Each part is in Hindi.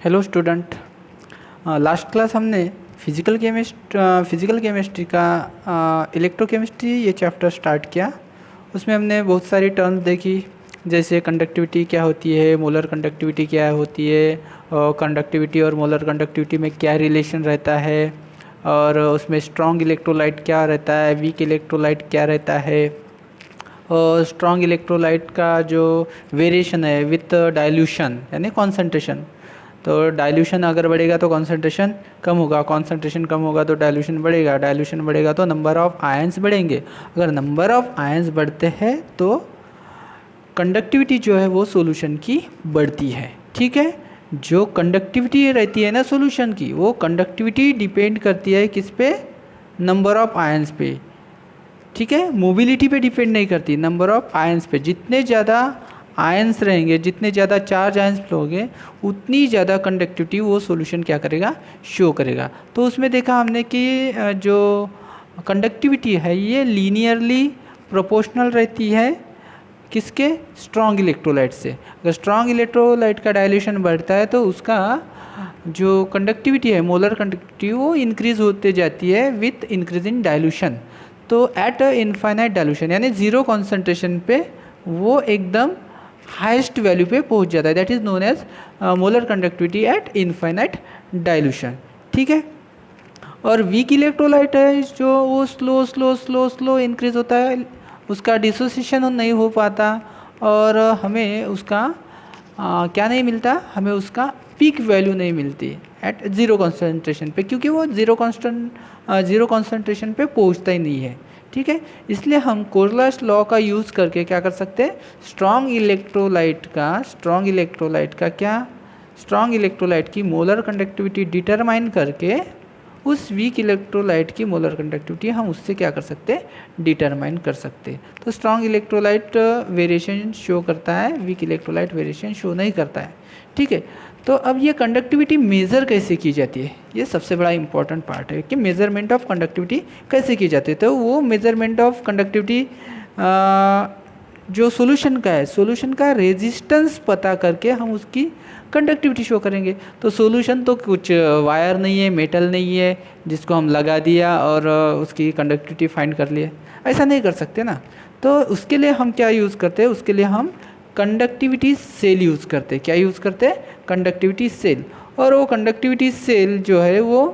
Hello student. लास्ट क्लास हमने फिज़िकल केमिस्ट्री का इलेक्ट्रोकेमिस्ट्री ये चैप्टर स्टार्ट किया। उसमें हमने बहुत सारी टर्म्स देखी, जैसे कंडक्टिविटी क्या होती है, मोलर कंडक्टिविटी क्या होती है, और कंडक्टिविटी और मोलर कंडक्टिविटी में क्या रिलेशन रहता है, और उसमें स्ट्रॉन्ग इलेक्ट्रोलाइट क्या रहता है, वीक इलेक्ट्रोलाइट क्या रहता है, और स्ट्रॉन्ग इलेक्ट्रोलाइट का जो वेरिएशन है विथ डाइल्यूशन यानी कॉन्सेंट्रेशन। तो डाइल्यूशन अगर बढ़ेगा तो कॉन्सेंट्रेशन कम होगा, कॉन्सेंट्रेशन कम होगा तो डाइल्यूशन बढ़ेगा, डाइल्यूशन बढ़ेगा तो नंबर ऑफ़ आयंस बढ़ेंगे। अगर नंबर ऑफ़ आयंस बढ़ते हैं तो कंडक्टिविटी जो है वो सॉल्यूशन की बढ़ती है। ठीक है, जो कंडक्टिविटी रहती है ना सॉल्यूशन की, वो कंडक्टिविटी डिपेंड करती है किस पे, नंबर ऑफ़ आयंस पे। ठीक है, मोबिलिटी पे डिपेंड नहीं करती, नंबर ऑफ़ आयंस पे। जितने ज़्यादा आयंस रहेंगे, जितने ज़्यादा चार्ज आयंस फ्लो होंगे, उतनी ज़्यादा कंडक्टिविटी वो सॉल्यूशन क्या करेगा, शो करेगा। तो उसमें देखा हमने कि जो कंडक्टिविटी है ये लीनियरली प्रोपोर्शनल रहती है किसके, स्ट्रॉन्ग इलेक्ट्रोलाइट से। अगर स्ट्रॉन्ग इलेक्ट्रोलाइट का डायल्यूशन बढ़ता है तो उसका जो कंडक्टिविटी है, मोलर कंडक्टिविटी, वो इंक्रीज होते जाती है विथ इंक्रीज इन डायल्यूशन। तो एट इनफाइनाइट डायल्यूशन यानी ज़ीरो कॉन्सेंट्रेशन पे वो एकदम हाईएस्ट वैल्यू पे पहुंच जाता है, that is known as molar conductivity at infinite dilution. ठीक है, और वीक इलेक्ट्रोलाइट है जो वो slow slow slow slow increase होता है, उसका डिसोसिएशन नहीं हो पाता, और हमें उसका क्या नहीं मिलता, हमें उसका पीक वैल्यू नहीं मिलती एट ज़ीरो कॉन्सेंट्रेशन पे, क्योंकि वो ज़ीरो कॉन्सेंट्रेशन पे पहुंचता ही नहीं है। ठीक है, इसलिए हम कोरलस लॉ का यूज़ करके क्या कर सकते हैं, स्ट्रॉन्ग इलेक्ट्रोलाइट की मोलर कंडक्टिविटी डिटरमाइन करके उस वीक इलेक्ट्रोलाइट की मोलर कंडक्टिविटी हम उससे क्या कर सकते हैं, डिटरमाइन कर सकते हैं। तो स्ट्रॉन्ग इलेक्ट्रोलाइट वेरिएशन शो करता है, वीक इलेक्ट्रोलाइट वेरिएशन शो नहीं करता है। ठीक है, तो अब ये कंडक्टिविटी मेज़र कैसे की जाती है, ये सबसे बड़ा इंपॉर्टेंट पार्ट है कि मेज़रमेंट ऑफ कंडक्टिविटी कैसे की जाती है। तो वो मेज़रमेंट ऑफ कंडक्टिविटी जो सॉल्यूशन का है, सॉल्यूशन का रेजिस्टेंस पता करके हम उसकी कंडक्टिविटी शो करेंगे। तो सॉल्यूशन तो कुछ वायर नहीं है, मेटल नहीं है जिसको हम लगा दिया और उसकी कंडक्टिविटी फाइंड कर लिए, ऐसा नहीं कर सकते ना। तो उसके लिए हम क्या यूज़ करते हैं, उसके लिए हम कंडक्टिविटी सेल यूज़ करते हैं। क्या यूज़ करते हैं, कंडक्टिविटी सेल। और वो कंडक्टिविटी सेल जो है वो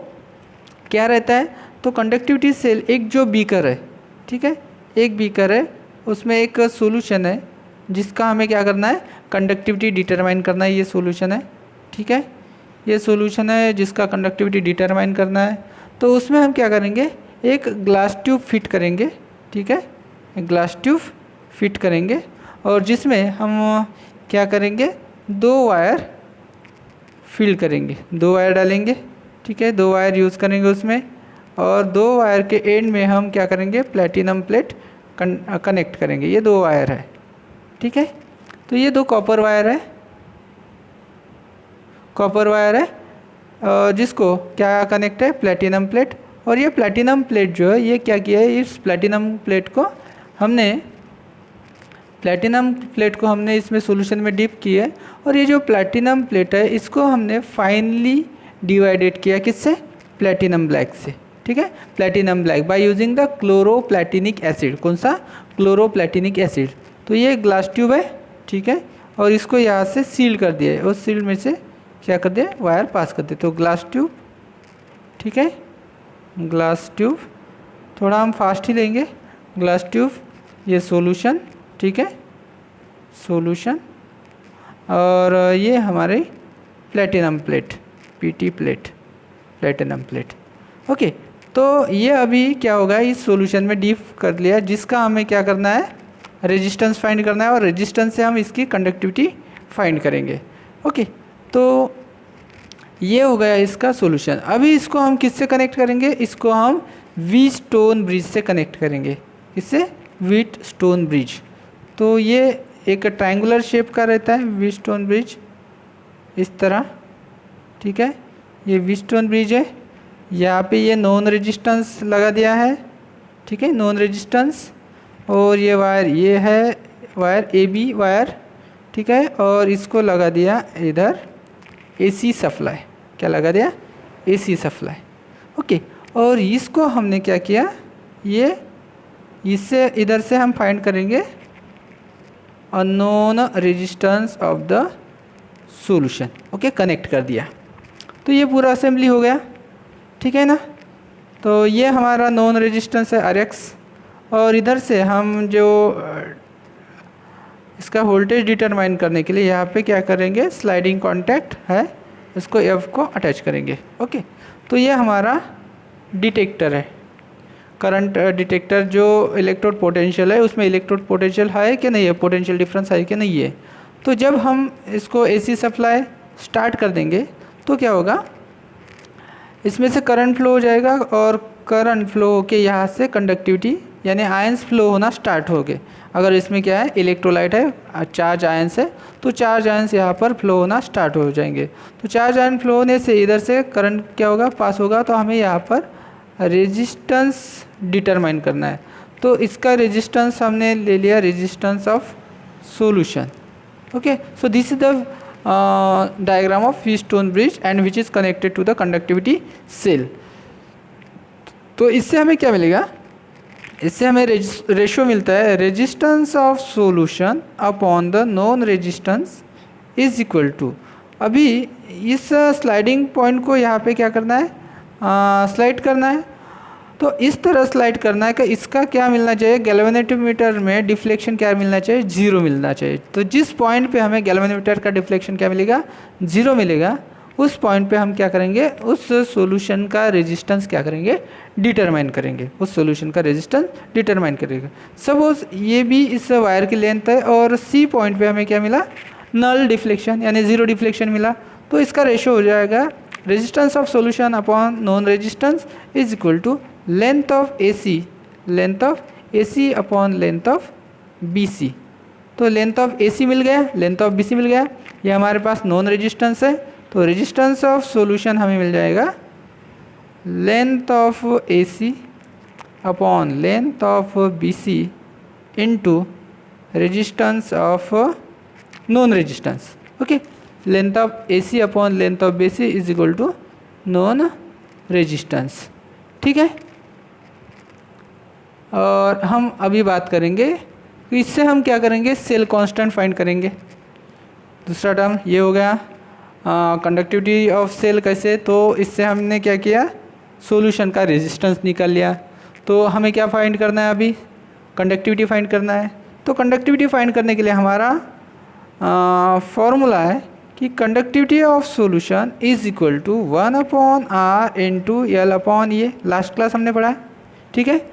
क्या रहता है, तो कंडक्टिविटी सेल एक जो बीकर है, ठीक है, एक बीकर है, उसमें एक सॉल्यूशन है जिसका हमें क्या करना है, कंडक्टिविटी डिटरमाइन करना है। ये सॉल्यूशन है, ठीक है, ये सॉल्यूशन है जिसका कंडक्टिविटी डिटरमाइन करना है। तो उसमें हम क्या करेंगे, एक ग्लास ट्यूब फिट करेंगे। ठीक है, एक ग्लास ट्यूब फिट करेंगे और जिसमें हम क्या करेंगे, दो वायर फिल करेंगे, दो वायर डालेंगे। ठीक है, दो वायर यूज़ करेंगे उसमें, और दो वायर के एंड में हम क्या करेंगे, प्लेटिनम प्लेट कनेक्ट करेंगे। ये दो वायर है, ठीक है। तो ये दो कॉपर वायर है, जिसको क्या कनेक्ट है, प्लेटिनम प्लेट। और ये प्लेटिनम प्लेट जो है, ये क्या किया है, इस प्लेटिनम प्लेट को हमने इसमें सॉल्यूशन में डिप किया है। और ये जो प्लेटिनम प्लेट है इसको हमने फाइनली डिवाइडेड किया किससे, प्लेटिनम ब्लैक से। ठीक है, platinum black by using the chloroplatinic acid. कौन सा, क्लोरोप्लेटिनिक एसिड। तो ये ग्लास ट्यूब है, ठीक है, और इसको यहाँ से सील कर दिया है, और सील में से क्या कर दिया, वायर पास कर दिया। तो ग्लास ट्यूब, ठीक है, ग्लास ट्यूब, थोड़ा हम फास्ट ही लेंगे, ग्लास ट्यूब, ये सॉल्यूशन, ठीक है, सॉल्यूशन, और ये हमारे platinum plate, PT plate, platinum plate. Okay, तो ये अभी क्या होगा, इस सॉल्यूशन में डीप कर लिया, जिसका हमें क्या करना है, रेजिस्टेंस फाइंड करना है, और रेजिस्टेंस से हम इसकी कंडक्टिविटी फाइंड करेंगे। ओके, तो ये हो गया इसका सॉल्यूशन। अभी इसको हम किससे कनेक्ट करेंगे, इसको हम व्हीटस्टोन ब्रिज से कनेक्ट करेंगे। इससे व्हीटस्टोन ब्रिज, तो ये एक ट्रायंगुलर शेप का रहता है व्हीटस्टोन ब्रिज, इस तरह। ठीक है, ये व्हीटस्टोन ब्रिज है, यहाँ पे ये नॉन रेजिस्टेंस लगा दिया है। ठीक है, नॉन रेजिस्टेंस, और ये वायर, ये है वायर AB वायर, ठीक है, और इसको लगा दिया इधर AC सप्लाई, क्या लगा दिया, AC सप्लाई। ओके, और इसको हमने क्या किया, ये इससे इधर से हम फाइंड करेंगे unknown resistance of the solution. Okay, connect कर दिया, तो ये पूरा असेंबली हो गया, ठीक है ना। तो ये हमारा नॉन रेजिस्टेंस है RX, और इधर से हम जो इसका वोल्टेज डिटरमाइन करने के लिए यहाँ पे क्या करेंगे, स्लाइडिंग कॉन्टैक्ट है, इसको F को अटैच करेंगे। ओके, तो ये हमारा डिटेक्टर है, करंट डिटेक्टर। जो इलेक्ट्रोड पोटेंशियल है उसमें इलेक्ट्रोड पोटेंशियल है कि नहीं है, पोटेंशियल डिफरेंस है कि नहीं है। तो जब हम इसको AC सप्लाई स्टार्ट कर देंगे तो क्या होगा, इसमें से करंट फ्लो हो जाएगा, और करंट फ्लो होके यहाँ से कंडक्टिविटी यानी आयंस फ्लो होना स्टार्ट हो गए। अगर इसमें क्या है, इलेक्ट्रोलाइट है, चार्ज आयंस है, तो चार्ज आयंस यहाँ पर फ्लो होना स्टार्ट हो जाएंगे। तो चार्ज आयन फ्लो होने से इधर से करंट क्या होगा, पास होगा। तो हमें यहाँ पर रेजिस्टेंस डिटरमाइन करना है। तो इसका रेजिस्टेंस हमने ले लिया, resistance of solution. Okay, so this is the diagram of Wheatstone bridge and which is connected to the conductivity cell। तो इससे हमें क्या मिलेगा, इससे हमें रेशियो मिलता है, resistance of solution upon the known resistance is equal to. अभी इस स्लाइडिंग पॉइंट को यहाँ पे क्या करना है, स्लाइड करना है। तो इस तरह स्लाइड करना है कि इसका क्या मिलना चाहिए, गैल्वेनोमीटर में डिफ्लेक्शन क्या मिलना चाहिए, 0 मिलना चाहिए। तो जिस पॉइंट पे हमें गैल्वेनोमीटर का डिफ्लेक्शन क्या मिलेगा, 0 मिलेगा, उस पॉइंट पे हम क्या करेंगे, उस सॉल्यूशन का रेजिस्टेंस क्या करेंगे, डिटरमाइन करेंगे, उस सॉल्यूशन का रेजिस्टेंस डिटरमाइन करेंगे। सपोज ये भी इस वायर की लेंथ है और C पॉइंट पे हमें क्या मिला, नल डिफ्लेक्शन यानी 0 डिफ्लेक्शन मिला। तो इसका रेशियो हो जाएगा resistance of solution upon known resistance is equal to length of AC upon length of BC। तो लेंथ ऑफ AC मिल गया, लेंथ ऑफ BC मिल गया, ये हमारे पास नॉन रेजिस्टेंस है। तो रेजिस्टेंस ऑफ सॉल्यूशन हमें मिल जाएगा length of AC upon length of BC into resistance of known resistance. Okay, length of AC upon length of BC is equal to known resistance, ठीक है। और हम अभी बात करेंगे कि इससे हम क्या करेंगे, सेल कांस्टेंट फाइंड करेंगे। दूसरा टर्म ये हो गया कंडक्टिविटी ऑफ सेल कैसे, तो इससे हमने क्या किया, सॉल्यूशन का रेजिस्टेंस निकाल लिया। तो हमें क्या फाइंड करना है, अभी कंडक्टिविटी फाइंड करना है। तो कंडक्टिविटी फाइंड करने के लिए हमारा फॉर्मूला है कि conductivity of solution is equal to 1/r into L upon A. Last class हमने पढ़ा है, ठीक है,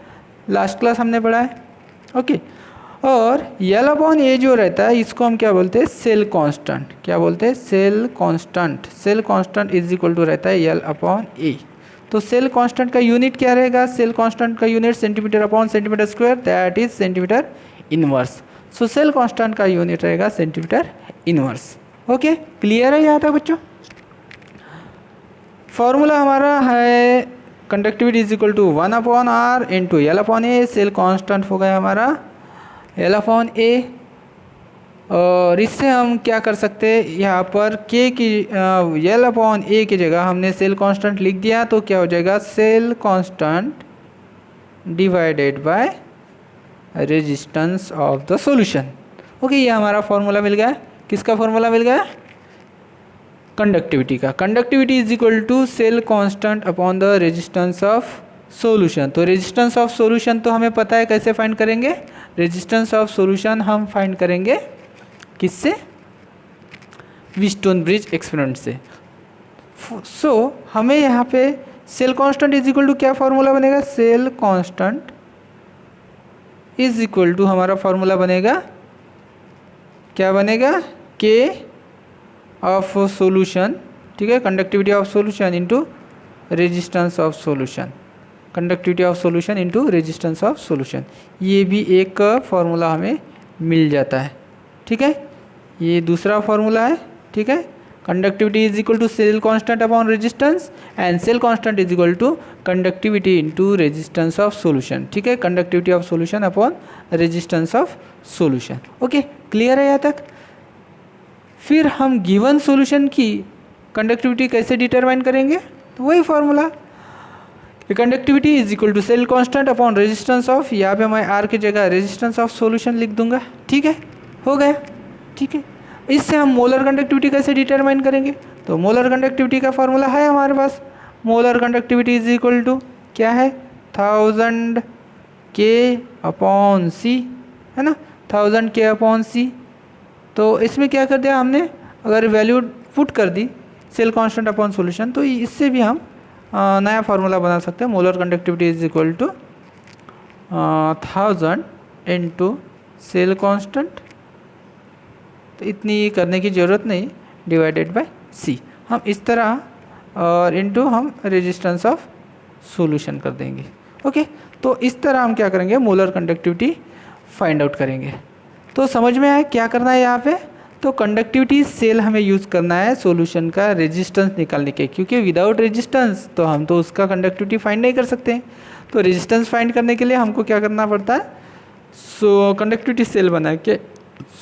लास्ट क्लास हमने पढ़ा है। ओके, और L अपॉन ए जो रहता है इसको हम क्या बोलते हैं, सेल कांस्टेंट। क्या बोलते हैं, cell constant. Cell constant is equal to रहता है L अपॉन ए। तो सेल कांस्टेंट का यूनिट क्या रहेगा, सेल कांस्टेंट का unit centimetre upon centimetre square, that is centimetre inverse. So cell constant का यूनिट रहेगा सेंटीमीटर इनवर्स। ओके, क्लियर है यहाँ तक बच्चों। फॉर्मूला हमारा है conductivity is equal to 1/r into L upon A. Cell constant हो गया हमारा L अपॉन ए। और इससे हम क्या कर सकते हैं, यहाँ पर K की L अपॉन ए की जगह हमने सेल कांस्टेंट लिख दिया, तो क्या हो जाएगा, cell constant divided by resistance of the solution. Okay, ये हमारा फॉर्मूला मिल गया। किसका फॉर्मूला मिल गया, कंडक्टिविटी का। Conductivity is equal to cell constant upon the resistance of solution. तो रेजिस्टेंस ऑफ सॉल्यूशन तो हमें पता है, कैसे फाइंड करेंगे, रेजिस्टेंस ऑफ सॉल्यूशन हम फाइंड करेंगे किससे, व्हीटस्टोन ब्रिज एक्सपेरिमेंट से। सो हमें यहाँ पे cell constant is equal to क्या फॉर्मूला बनेगा, cell constant is equal to हमारा फॉर्मूला बनेगा, क्या बनेगा, K ऑफ सॉल्यूशन, ठीक है, conductivity of solution into resistance of solution, conductivity of solution into resistance of solution. ये भी एक फार्मूला हमें मिल जाता है, ठीक है। ये दूसरा फार्मूला है, ठीक है। Conductivity is equal to cell constant upon resistance and cell constant is equal to conductivity into resistance of solution, ठीक है, conductivity of solution upon resistance of solution. Okay, clear है यहाँ तक। फिर हम गिवन सॉल्यूशन की कंडक्टिविटी कैसे डिटरमाइन करेंगे, तो वही formula, conductivity is equal to cell constant upon resistance of, यहाँ पे मैं आर की जगह रेजिस्टेंस ऑफ सॉल्यूशन लिख दूंगा। ठीक है, हो गया। ठीक है, इससे हम मोलर कंडक्टिविटी कैसे डिटरमाइन करेंगे, तो मोलर कंडक्टिविटी का फार्मूला है हमारे पास, molar conductivity is equal to क्या है 1000 के अपॉन सी, है ना, 1000 के अपॉन सी। तो इसमें क्या कर दिया हमने, अगर वैल्यू पुट कर दी सेल कांस्टेंट अपॉन सॉल्यूशन, तो इससे भी हम नया फार्मूला बना सकते हैं, molar conductivity is equal to 1000 into cell constant, तो इतनी करने की ज़रूरत नहीं, डिवाइडेड बाय सी, हम इस तरह और इंटू हम रेजिस्टेंस ऑफ सॉल्यूशन कर देंगे। ओके, तो इस तरह हम क्या करेंगे, मोलर कंडक्टिविटी फाइंड आउट करेंगे। तो समझ में आया क्या करना है यहाँ पे, तो कंडक्टिविटी सेल हमें यूज़ करना है सॉल्यूशन का रेजिस्टेंस निकालने के, क्योंकि विदाउट रेजिस्टेंस तो हम तो उसका कंडक्टिविटी फाइंड नहीं कर सकते। तो रेजिस्टेंस फाइंड करने के लिए हमको क्या करना पड़ता है, सो कंडक्टिविटी सेल बना के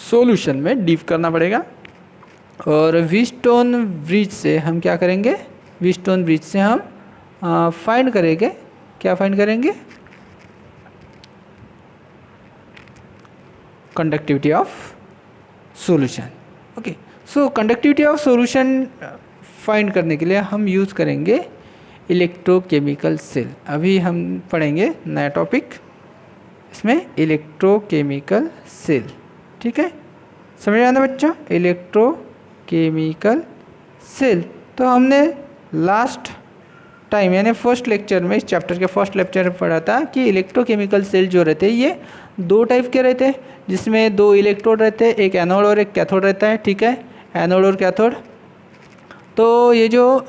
सॉल्यूशन में डीप करना पड़ेगा। और व्हीटस्टोन ब्रिज से हम क्या करेंगे, व्हीटस्टोन ब्रिज से हम फाइंड करेंगे, क्या फाइंड करेंगे, conductivity of solution. Okay, so conductivity of solution find करने के लिए हम यूज़ करेंगे इलेक्ट्रोकेमिकल सेल। अभी हम पढ़ेंगे नया टॉपिक, इसमें इलेक्ट्रोकेमिकल सेल। ठीक है, समझ आना बच्चों, इलेक्ट्रोकेमिकल सेल। तो हमने लास्ट टाइम यानी फर्स्ट लेक्चर में, इस चैप्टर के फर्स्ट लेक्चर में पढ़ा था कि इलेक्ट्रोकेमिकल सेल जो रहते हैं ये दो टाइप के रहते हैं, जिसमें दो इलेक्ट्रोड रहते हैं, एक एनोड और एक कैथोड रहता है। ठीक है, एनोड और कैथोड। तो ये जो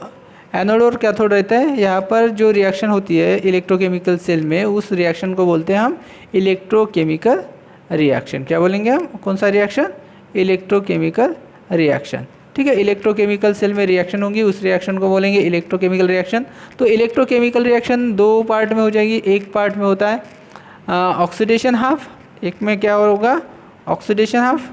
एनोड और कैथोड रहता है, यहाँ पर जो रिएक्शन होती है इलेक्ट्रोकेमिकल सेल में, उस रिएक्शन को बोलते हैं हम इलेक्ट्रोकेमिकल रिएक्शन। क्या बोलेंगे हम, कौन सा रिएक्शन, इलेक्ट्रोकेमिकल रिएक्शन। ठीक है, इलेक्ट्रोकेमिकल सेल में रिएक्शन होगी, उस रिएक्शन को बोलेंगे इलेक्ट्रोकेमिकल रिएक्शन। तो इलेक्ट्रोकेमिकल रिएक्शन दो पार्ट में हो जाएगी, एक पार्ट में होता है ऑक्सीडेशन हाफ, एक में क्या होगा ऑक्सीडेशन हाफ,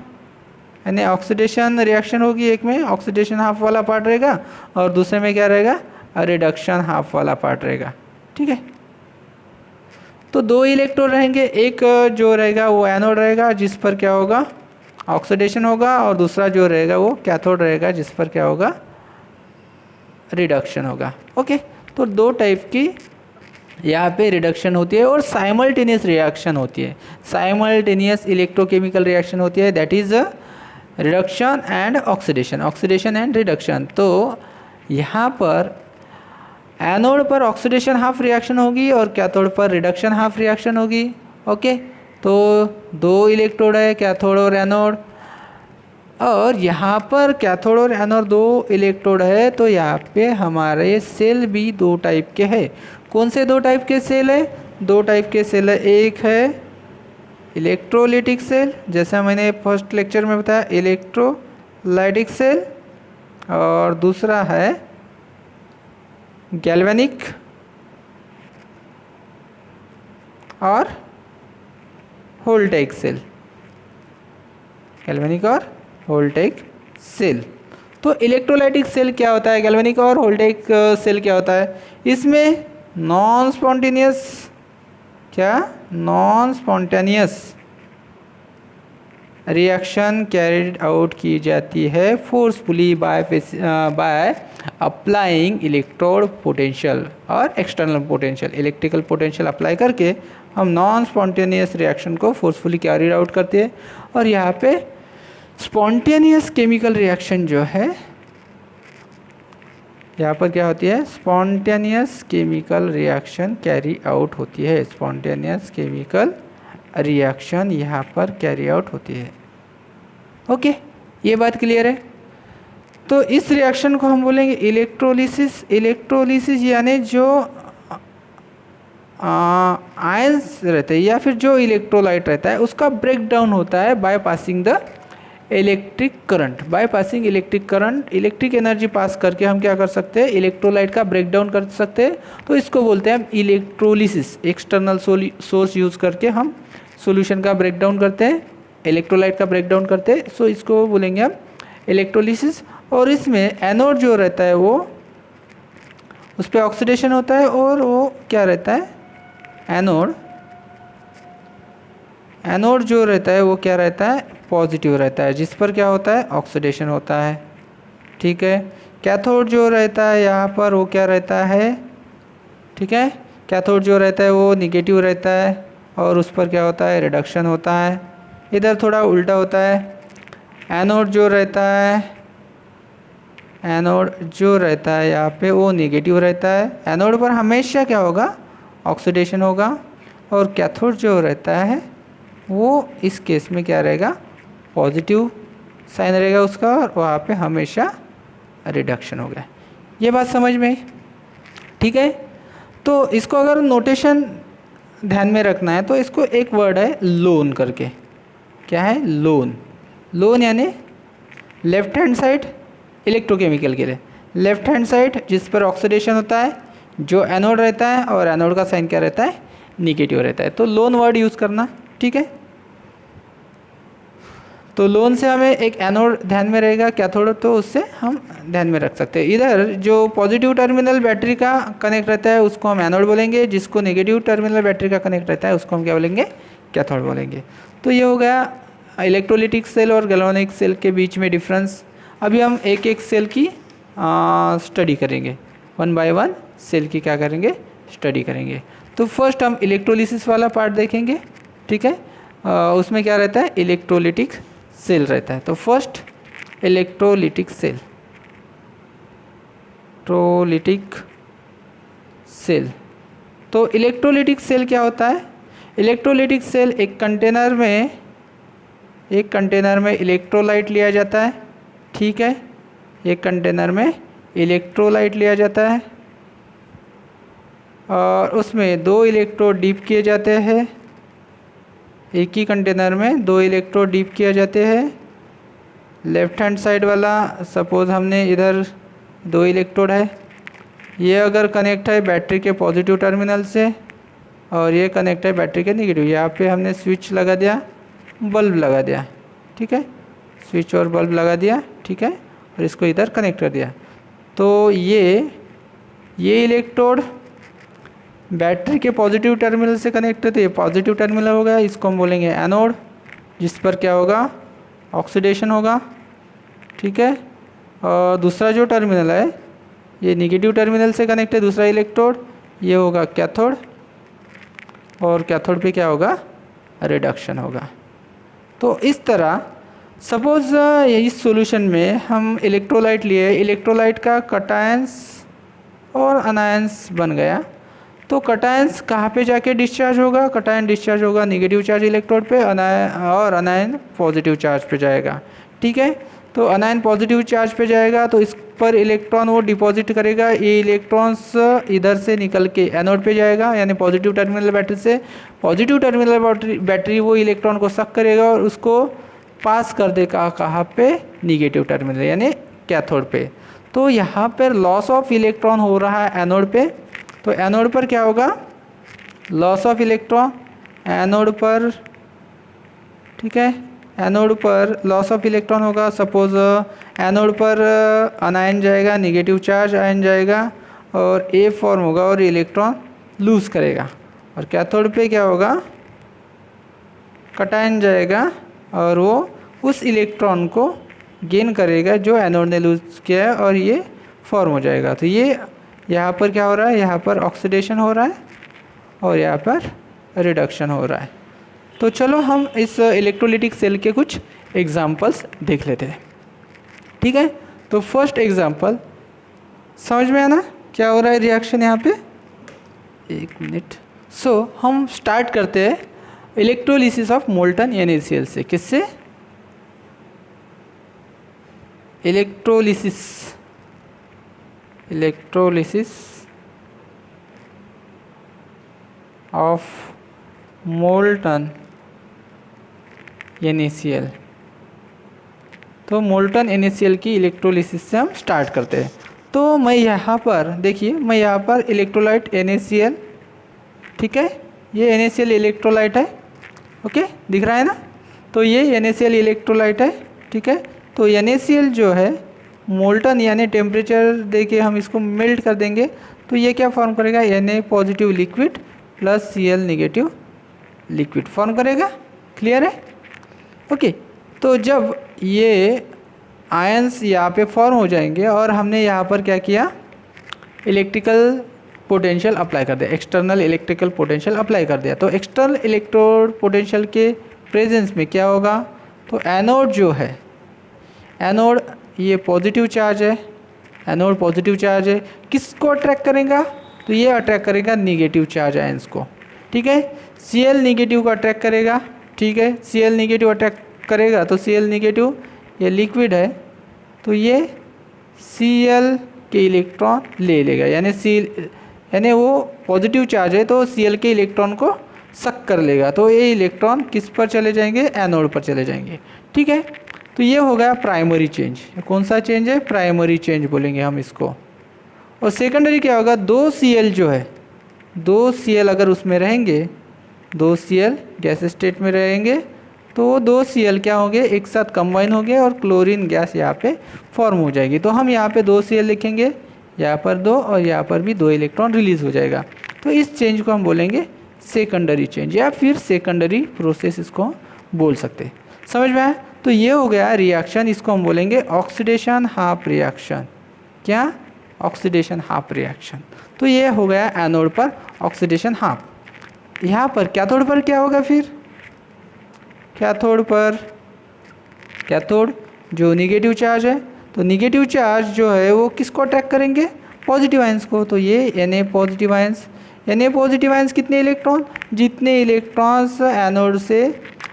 यानी ऑक्सीडेशन रिएक्शन होगी, एक में ऑक्सीडेशन हाफ वाला पार्ट रहेगा और दूसरे में क्या रहेगा, रिडक्शन हाफ वाला पार्ट रहेगा। ठीक है, तो दो इलेक्ट्रोड रहेंगे, एक जो रहेगा वो एनोड रहेगा जिस पर क्या होगा ऑक्सीडेशन होगा, और दूसरा जो रहेगा वो कैथोड रहेगा जिस पर क्या होगा रिडक्शन होगा। ओके, तो दो टाइप की यहाँ पे रिडक्शन होती है और साइमल्टेनियस रिएक्शन होती है, साइमल्टेनियस इलेक्ट्रोकेमिकल रिएक्शन होती है, that is reduction and oxidation, oxidation and reduction. तो यहाँ पर एनोड पर ऑक्सीडेशन हाफ रिएक्शन होगी और कैथोड पर रिडक्शन हाफ रिएक्शन होगी। ओके, तो दो इलेक्ट्रोड है, कैथोड और एनोड, और यहाँ पर कैथोड और एनोड दो इलेक्ट्रोड है, तो यहाँ पे हमारे सेल भी दो टाइप के हैं। कौन से दो टाइप के सेल है, दो टाइप के सेल है, एक है इलेक्ट्रोलाइटिक सेल, जैसा मैंने फर्स्ट लेक्चर में बताया इलेक्ट्रोलाइटिक सेल, और दूसरा है गैल्वेनिक और वोल्टेइक सेल, गैल्वेनिक और वोल्टेइक सेल। तो इलेक्ट्रोलाइटिक सेल क्या होता है, गैल्वेनिक और वोल्टेइक सेल क्या होता है, इसमें नॉन स्पॉन्टेनियस, क्या non spontaneous reaction carried out की जाती है forcefully by applying electrode potential और external potential, electrical potential apply करके हम नॉन स्पॉन्टेनियस रिएक्शन को फोर्सफुली कैरिड आउट करते हैं। और यहाँ पे स्पॉन्टेनियस केमिकल रिएक्शन जो है, यहाँ पर क्या होती है, spontaneous chemical reaction carry out होती है, स्पॉन्टेनियस केमिकल रिएक्शन यहाँ पर कैरी आउट होती है। ओके, ये बात क्लियर है। तो इस रिएक्शन को हम बोलेंगे इलेक्ट्रोलिसिस। इलेक्ट्रोलिसिस यानी जो आयंस रहते हैं या फिर जो इलेक्ट्रोलाइट रहता है उसका ब्रेक डाउन होता है by passing the electric current, by passing electric current, electric energy pass करके हम क्या कर सकते हैं, इलेक्ट्रोलाइट का ब्रेक डाउन कर सकते हैं। तो इसको बोलते हैं हम इलेक्ट्रोलिसिस, एक्सटर्नल सोर्स यूज़ करके हम सॉल्यूशन का ब्रेक डाउन करते हैं, इलेक्ट्रोलाइट का ब्रेक डाउन करते हैं, सो इसको बोलेंगे हम इलेक्ट्रोलिसिस। और इसमें एनोड जो रहता है वो उस पर ऑक्सीडेशन होता है और वो क्या रहता है, एनोड जो रहता है वो क्या रहता है, पॉजिटिव रहता है, जिस पर क्या होता है, ऑक्सीडेशन होता है। ठीक है। कैथोड जो रहता है यहाँ पर वो क्या रहता है, ठीक है, कैथोड जो रहता है वो निगेटिव रहता है और उस पर क्या होता है, रिडक्शन होता है। इधर थोड़ा उल्टा होता है, एनोड जो रहता है यहाँ पे वो निगेटिव रहता है, एनोड पर हमेशा क्या होगा, ऑक्सीडेशन होगा। और कैथोड जो रहता है वो इस केस में क्या रहेगा, पॉजिटिव साइन रहेगा उसका और वहाँ पे हमेशा रिडक्शन हो गया। ये बात समझ में आई। ठीक है। तो इसको अगर नोटेशन ध्यान में रखना है तो इसको एक वर्ड है लोन करके, क्या है, लोन यानी लेफ्ट हैंड साइड इलेक्ट्रोकेमिकल के लिए, लेफ्ट हैंड साइड जिस पर ऑक्सीडेशन होता है, जो एनोड रहता है और एनोड का साइन क्या रहता है, निगेटिव रहता है। तो लोन वर्ड यूज़ करना। ठीक है। तो लोन से हमें एक एनोड ध्यान में रहेगा, कैथोड तो उससे हम ध्यान में रख सकते हैं। इधर जो पॉजिटिव टर्मिनल बैटरी का कनेक्ट रहता है उसको हम एनोड बोलेंगे, जिसको नेगेटिव टर्मिनल बैटरी का कनेक्ट रहता है उसको हम क्या बोलेंगे, कैथोड बोलेंगे। तो ये हो गया इलेक्ट्रोलिटिक सेल और गैल्वेनिक सेल के बीच में डिफरेंस। अभी हम एक एक सेल की स्टडी करेंगे, वन बाय वन सेल की क्या करेंगे, स्टडी करेंगे। तो फर्स्ट हम इलेक्ट्रोलिसिस वाला पार्ट देखेंगे। ठीक है। उसमें क्या रहता है, इलेक्ट्रोलिटिक सेल रहता है। तो फर्स्ट इलेक्ट्रोलिटिक सेल, तो इलेक्ट्रोलिटिक सेल क्या होता है, इलेक्ट्रोलिटिक सेल एक कंटेनर में इलेक्ट्रोलाइट लिया जाता है। ठीक है। एक कंटेनर में इलेक्ट्रोलाइट लिया जाता है और उसमें 2 इलेक्ट्रोड डीप किए जाते हैं, एक ही कंटेनर में 2 इलेक्ट्रोड डीप किए जाते हैं। लेफ्ट हैंड साइड वाला सपोज हमने इधर 2 इलेक्ट्रोड है, ये अगर कनेक्ट है बैटरी के पॉजिटिव टर्मिनल से और ये कनेक्ट है बैटरी के नेगेटिव, यहाँ पे हमने स्विच लगा दिया, बल्ब लगा दिया। ठीक है। स्विच और बल्ब लगा दिया। ठीक है। और इसको इधर कनेक्ट कर दिया। तो ये इलेक्ट्रोड बैटरी के पॉजिटिव टर्मिनल से कनेक्ट है, तो ये पॉजिटिव टर्मिनल हो गया, इसको हम बोलेंगे एनोड, जिस पर क्या होगा, ऑक्सीडेशन होगा। ठीक है। और दूसरा जो टर्मिनल है ये निगेटिव टर्मिनल से कनेक्ट है, दूसरा इलेक्ट्रोड, ये होगा कैथोड और कैथोड पे क्या होगा, रिडक्शन होगा। तो इस तरह सपोज इस सॉल्यूशन में हम इलेक्ट्रोलाइट लिए, इलेक्ट्रोलाइट का कटायंस और अनायंस बन गया। तो कटायंस कहाँ पे जाके डिस्चार्ज होगा, कटायन डिस्चार्ज होगा नेगेटिव चार्ज इलेक्ट्रोड पे, और अनायन पॉजिटिव चार्ज पे जाएगा। ठीक है। तो अनायन पॉजिटिव चार्ज पे जाएगा तो इस पर इलेक्ट्रॉन वो डिपॉजिट करेगा, ये इलेक्ट्रॉन्स इधर से निकल के एनोड पे जाएगा, यानी पॉजिटिव टर्मिनल बैटरी से, पॉजिटिव टर्मिनल बैटरी वो इलेक्ट्रॉन को सक करेगा और उसको पास कर देगा कहाँ पे, निगेटिव टर्मिनल यानी कैथोड पे। तो यहाँ पर लॉस ऑफ इलेक्ट्रॉन हो रहा है एनोड पे, तो एनोड पर क्या होगा, लॉस ऑफ इलेक्ट्रॉन एनोड पर। ठीक है। एनोड पर लॉस ऑफ इलेक्ट्रॉन होगा। सपोज एनोड पर अनायन जाएगा, नेगेटिव चार्ज आयन जाएगा और ए फॉर्म होगा और इलेक्ट्रॉन लूज करेगा। और कैथोड पे क्या होगा, कटायन जाएगा और वो उस इलेक्ट्रॉन को गेन करेगा जो एनोड ने लूज किया है और ये फॉर्म हो जाएगा। तो ये यहाँ पर क्या हो रहा है, यहाँ पर ऑक्सीडेशन हो रहा है और यहाँ पर रिडक्शन हो रहा है। तो चलो हम इस इलेक्ट्रोलिटिक सेल के कुछ एग्जांपल्स देख लेते हैं। ठीक है। तो फर्स्ट एग्जांपल समझ में आना क्या हो रहा है रिएक्शन यहाँ पे, एक मिनट। सो हम स्टार्ट करते हैं इलेक्ट्रोलिसिस ऑफ मोल्टन NaCl से। किससे, इलेक्ट्रोलिसिस ऑफ मोल्टन NaCl। तो मोल्टन NaCl की इलेक्ट्रोलिसिस से हम स्टार्ट करते हैं। तो मैं यहाँ पर देखिए, मैं यहाँ पर इलेक्ट्रोलाइट NaCl, ठीक है, ये NaCl इलेक्ट्रोलाइट है, ओके, दिख रहा है ना। तो ये NaCl इलेक्ट्रोलाइट है। ठीक है। तो NaCl जो है मोल्टन यानी टेम्परेचर दे के हम इसको मेल्ट कर देंगे तो ये क्या फॉर्म करेगा, Na positive liquid plus Cl negative liquid form करेगा। क्लियर है? ओके। तो जब ये आयंस यहाँ पे फॉर्म हो जाएंगे और हमने यहाँ पर क्या किया, इलेक्ट्रिकल पोटेंशियल अप्लाई कर दिया, एक्सटर्नल इलेक्ट्रिकल पोटेंशियल अप्लाई कर दिया, तो एक्सटर्नल इलेक्ट्रोड पोटेंशियल के प्रेजेंस में क्या होगा, तो एनोड जो है, एनोड ये पॉजिटिव चार्ज है, एनोड पॉजिटिव चार्ज है, किसको अट्रैक्ट करेगा, तो ये अट्रैक्ट करेगा निगेटिव चार्ज आयंस को। ठीक है, Cl निगेटिव को अट्रैक्ट करेगा। ठीक है, Cl निगेटिव अट्रैक्ट करेगा तो Cl निगेटिव ये लिक्विड है तो ये Cl के इलेक्ट्रॉन ले लेगा, यानी वो पॉजिटिव चार्ज है तो Cl के इलेक्ट्रॉन को सक कर लेगा, तो ये इलेक्ट्रॉन किस पर चले जाएंगे, एनोड पर चले जाएंगे। ठीक है, तो ये हो गया प्राइमरी चेंज। कौन सा चेंज है, प्राइमरी चेंज बोलेंगे हम इसको। और सेकेंडरी क्या होगा, 2 Cl जो है, 2 Cl अगर उसमें रहेंगे, 2 Cl गैस स्टेट में रहेंगे तो 2 Cl क्या होंगे, एक साथ कंबाइन होंगे और क्लोरीन गैस यहाँ पे फॉर्म हो जाएगी। तो हम यहाँ पे 2 Cl लिखेंगे, यहाँ पर 2 और यहाँ पर भी 2 इलेक्ट्रॉन रिलीज हो जाएगा। तो इस चेंज को हम बोलेंगे सेकेंडरी चेंज या फिर सेकेंडरी प्रोसेस इसको बोल सकते हैं। समझ में आया? तो ये हो गया रिएक्शन, इसको हम बोलेंगे ऑक्सीडेशन हाफ रिएक्शन। क्या, ऑक्सीडेशन हाफ रिएक्शन। तो ये हो गया एनोड पर ऑक्सीडेशन हाफ। यहाँ पर कैथोड पर क्या होगा फिर, कैथोड पर, कैथोड जो निगेटिव चार्ज है, तो निगेटिव चार्ज जो है वो किसको अट्रैक्ट करेंगे, पॉजिटिव आयंस को। तो ये Na positive ions, Na positive ions कितने इलेक्ट्रॉन, जितने इलेक्ट्रॉन्स एनोड से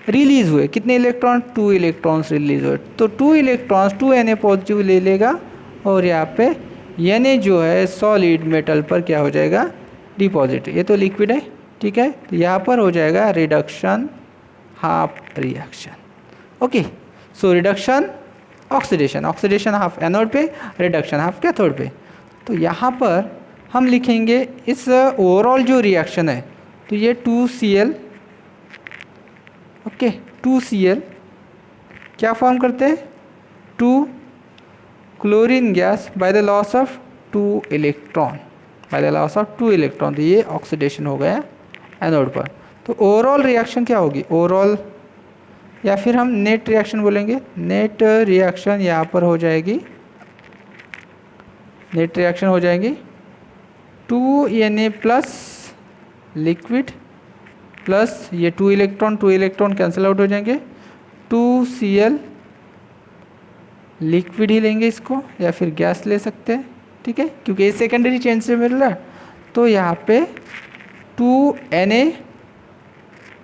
रिलीज हुए, कितने इलेक्ट्रॉन, 2 इलेक्ट्रॉन्स रिलीज हुए, तो 2 इलेक्ट्रॉन्स 2 Na पॉजिटिव ले लेगा और यहाँ पे Na जो है सॉलिड मेटल पर क्या हो जाएगा, डिपॉजिट। ये तो लिक्विड है। ठीक है, तो यहाँ पर हो जाएगा reduction half reaction. Okay, so reduction oxidation, oxidation half anode पे, रिडक्शन हाफ कैथोड पे। तो यहाँ पर हम लिखेंगे इस ओवरऑल जो रिएक्शन है, तो ये 2Cl, ओके 2Cl क्या फॉर्म करते हैं, 2 chlorine gas by the loss of 2 electron, by the loss of 2 electron. तो ये ऑक्सीडेशन हो गया एनोड पर। तो ओवरऑल रिएक्शन क्या होगी, ओवरऑल या फिर हम नेट रिएक्शन बोलेंगे, नेट रिएक्शन यहाँ पर हो जाएगी, नेट रिएक्शन हो जाएगी 2Na प्लस लिक्विड प्लस ये 2 इलेक्ट्रॉन कैंसिल आउट हो जाएंगे, 2Cl लिक्विड ही लेंगे इसको या फिर गैस ले सकते हैं। ठीक है, क्योंकि ये सेकेंडरी चेंज से मिल रहा है, तो यहाँ पे 2Na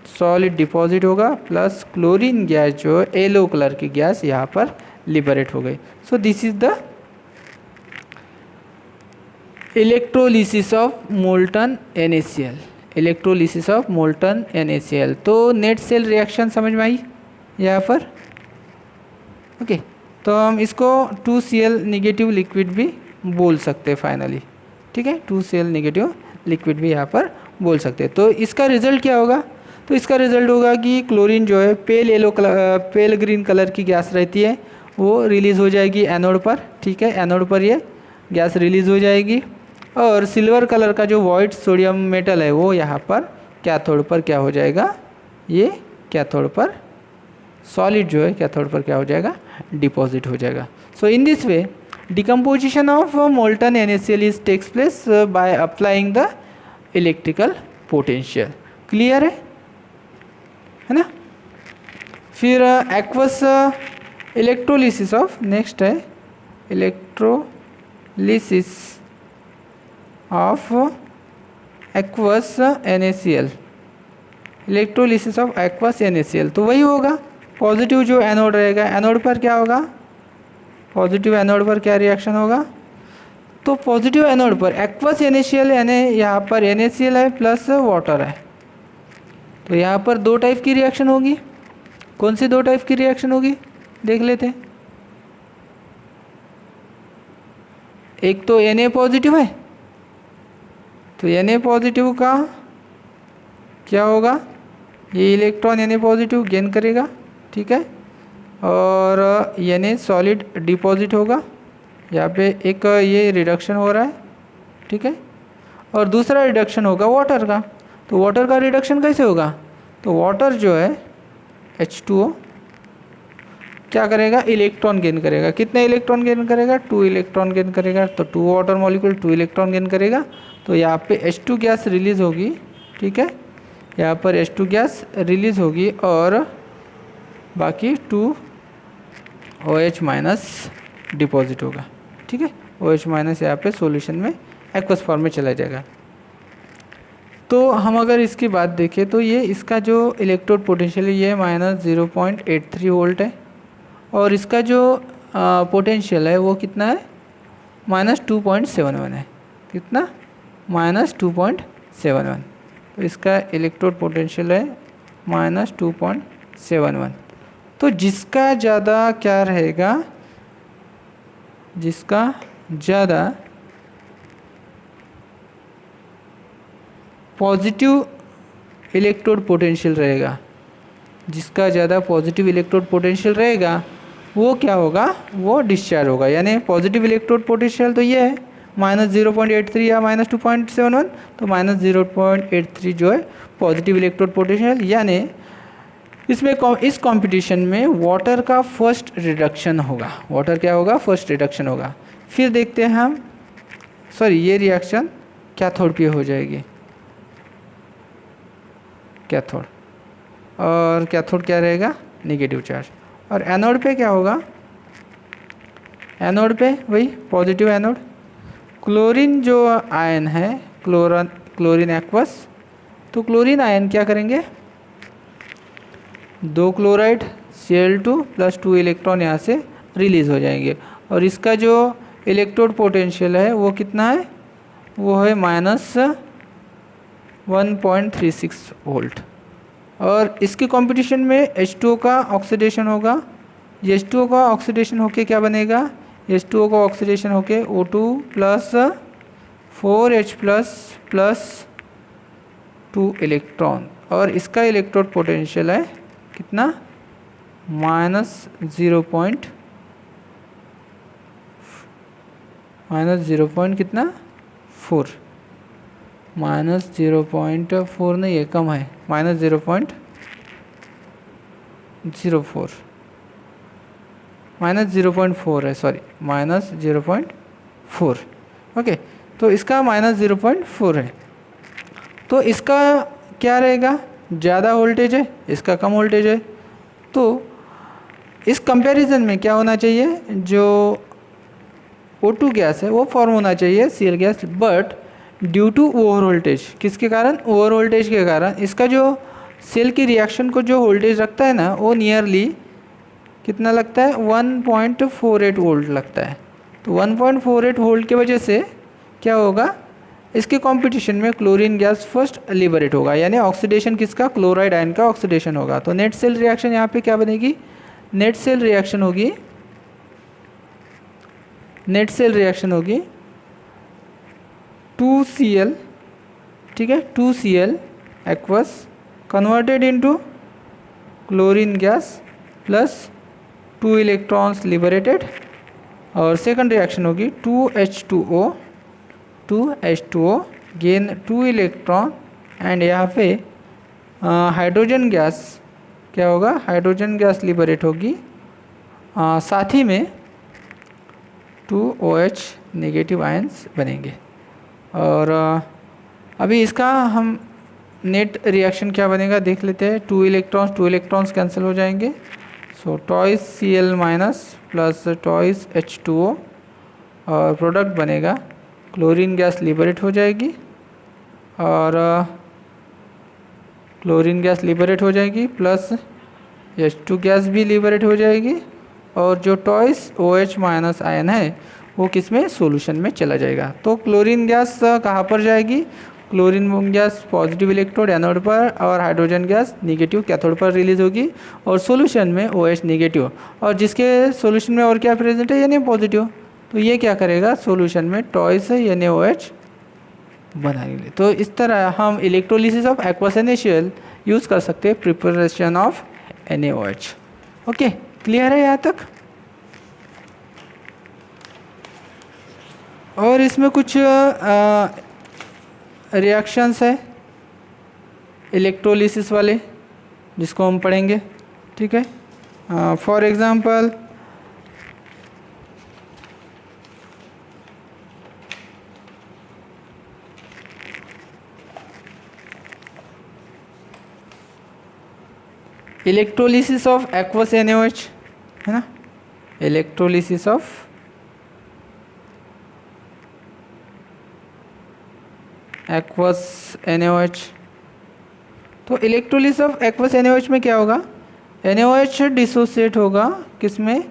सॉलिड डिपॉजिट होगा प्लस क्लोरीन गैस जो येलो कलर की गैस यहाँ पर लिबरेट हो गई। सो this is the electrolysis of molten NaCl, electrolysis of molten NaCl। तो नेट सेल रिएक्शन समझ में आई यहाँ पर। ओके, तो हम इसको 2Cl नेगेटिव लिक्विड भी बोल सकते हैं फाइनली। ठीक है, 2Cl नेगेटिव लिक्विड भी यहाँ पर बोल सकते हैं। तो इसका रिजल्ट क्या होगा, तो इसका रिजल्ट होगा कि क्लोरीन जो है पेल येलो कलर, पेल ग्रीन कलर की गैस रहती है, वो रिलीज़ हो जाएगी एनोड पर। ठीक है, एनोड पर ये गैस रिलीज़ हो जाएगी और सिल्वर कलर का जो वाइट सोडियम मेटल है वो यहाँ पर कैथोड पर क्या हो जाएगा, ये कैथोड पर सॉलिड जो है कैथोड पर क्या हो जाएगा, डिपॉजिट हो जाएगा। So in this way decomposition of molten NaCl is takes place by applying the electrical potential. Clear है ना। फिर एक्वस इलेक्ट्रोलिसिस ऑफ, नेक्स्ट है electrolysis of aqueous NaCl, electrolysis of aqueous NaCl। तो वही होगा, पॉजिटिव जो एनोड रहेगा, एनोड पर क्या होगा, पॉजिटिव एनोड पर क्या रिएक्शन होगा, तो पॉजिटिव एनोड पर एक्वस NaCl यानी यहाँ पर NaCl है प्लस वाटर है, तो यहाँ पर 2 टाइप की रिएक्शन होगी। कौन सी 2 टाइप की रिएक्शन होगी, देख लेते हैं। एक तो Na पॉजिटिव है, तो Na पॉजिटिव का क्या होगा, ये इलेक्ट्रॉन Na पॉजिटिव गेन करेगा। ठीक है, और Na सॉलिड डिपॉजिट होगा। यहाँ पे एक ये रिडक्शन हो रहा है, ठीक है, और दूसरा रिडक्शन होगा वाटर का। तो वाटर का रिडक्शन कैसे होगा? तो वाटर जो है H2O क्या करेगा? इलेक्ट्रॉन गेन करेगा। कितने इलेक्ट्रॉन गेन करेगा? 2 इलेक्ट्रॉन गेन करेगा। तो 2 वाटर मॉलिक्यूल 2 इलेक्ट्रॉन गेन करेगा। तो यहाँ पे H2 गैस रिलीज होगी, ठीक है, यहाँ पर H2 गैस रिलीज होगी और बाकी 2OH माइनस डिपॉजिट होगा, ठीक है। OH माइनस यहाँ पे सॉल्यूशन में एक्वस फॉर्म में चला जाएगा। तो हम अगर इसकी बात देखें तो ये इसका जो इलेक्ट्रोड पोटेंशियल है ये -0.83 वोल्ट है और इसका जो पोटेंशियल है वो कितना है? -2.71 है। कितना? -2.71। तो इसका इलेक्ट्रोड पोटेंशियल है -2.71। तो जिसका ज़्यादा क्या रहेगा? जिसका ज़्यादा पॉजिटिव इलेक्ट्रोड पोटेंशियल रहेगा, जिसका ज़्यादा पॉजिटिव इलेक्ट्रोड पोटेंशियल रहेगा वो क्या होगा? वो डिस्चार्ज होगा। यानी पॉजिटिव इलेक्ट्रोड पोटेंशियल तो ये है -0.83 या -2.71, तो -0.83 जो है पॉजिटिव इलेक्ट्रोड पोटेंशियल। यानी इसमें इस कंपटीशन में वाटर का फर्स्ट रिडक्शन होगा। वाटर क्या होगा? फर्स्ट रिडक्शन होगा। फिर देखते हैं हम, सॉरी ये रिएक्शन कैथोड पे हो जाएगी, कैथोड, और कैथोड क्या रहेगा? Negative charge. और एनोड पे क्या होगा? एनोड पे वही पॉजिटिव एनोड। क्लोरीन जो आयन है, क्लोरीन एक्वस, तो क्लोरीन आयन क्या करेंगे? 2 क्लोराइड Cl2 + 2 इलेक्ट्रॉन यहाँ से रिलीज़ हो जाएंगे और इसका जो इलेक्ट्रोड पोटेंशियल है वो कितना है? वो है -1.36 वोल्ट। और इसके कंपटीशन में H2O का ऑक्सीडेशन होगा। H2O का ऑक्सीडेशन होके क्या बनेगा? H2O का ऑक्सीडेशन होके O2 + 4H + 2 इलेक्ट्रॉन, और इसका इलेक्ट्रोड पोटेंशियल है कितना? कितना? 4, -0.4 नहीं है, कम है, -0.04, -0.4 है, सॉरी -0.4। ओके, तो इसका -0.4 है। तो इसका क्या रहेगा? ज़्यादा वोल्टेज है, इसका कम वोल्टेज है। तो इस कंपैरिजन में क्या होना चाहिए? जो O2 गैस है वो फॉर्म होना चाहिए Cl gas, but due to over voltage, किसके कारण? ओवर वोल्टेज के कारण इसका जो सेल की रिएक्शन को जो वोल्टेज रखता है ना वो नियरली कितना लगता है? 1.48 वोल्ट लगता है। तो 1.48 वोल्ट की वजह से क्या होगा? इसके कंपटीशन में क्लोरीन गैस फर्स्ट लिबरेट होगा, यानी ऑक्सीडेशन किसका? क्लोराइड आयन का ऑक्सीडेशन होगा। तो नेट सेल रिएक्शन यहाँ पे क्या बनेगी? नेट सेल रिएक्शन होगी, नेट सेल रिएक्शन होगी 2Cl, ठीक है, 2Cl aqueous converted into chlorine gas plus 2 electrons liberated, और सेकंड रिएक्शन होगी 2H2O गेन 2 इलेक्ट्रॉन, एंड यहाँ पे हाइड्रोजन गैस क्या होगा? हाइड्रोजन गैस लिबरेट होगी, साथ ही में 2OH नेगेटिव आयंस बनेंगे। और अभी इसका हम नेट रिएक्शन क्या बनेगा देख लेते हैं। 2 इलेक्ट्रॉन्स कैंसिल हो जाएंगे, so twice Cl- plus twice H2O, और प्रोडक्ट बनेगा क्लोरीन गैस लिबरेट हो जाएगी, और क्लोरीन गैस लिबरेट हो जाएगी प्लस H2 गैस भी लिबरेट हो जाएगी, और जो टॉइस OH- आयन है वो किस में? सॉल्यूशन में चला जाएगा। तो क्लोरीन गैस कहाँ पर जाएगी? Chlorine gas positive electrode anode पर और हाइड्रोजन गैस नेगेटिव कैथोड पर रिलीज होगी, और सॉल्यूशन में OH नेगेटिव, और जिसके सॉल्यूशन में और क्या प्रेजेंट है? यानी पॉजिटिव, तो ये क्या करेगा? सॉल्यूशन में टॉइस यानी OH बनाएंगे। तो इस तरह हम electrolysis of aqueous NaCl use कर सकते हैं preparation of NaOH। Okay, clear है यहाँ तक? और इसमें कुछ रिएक्शंस है इलेक्ट्रोलिसिस वाले, जिसको हम पढ़ेंगे, ठीक है। For example electrolysis of aqueous NaOH, है ना, इलेक्ट्रोलिसिस ऑफ एक्वस NaOH। तो इलेक्ट्रोलिसिस ऑफ एक्वस NaOH में क्या होगा, NaOH डिसोसिएट होगा किसमें,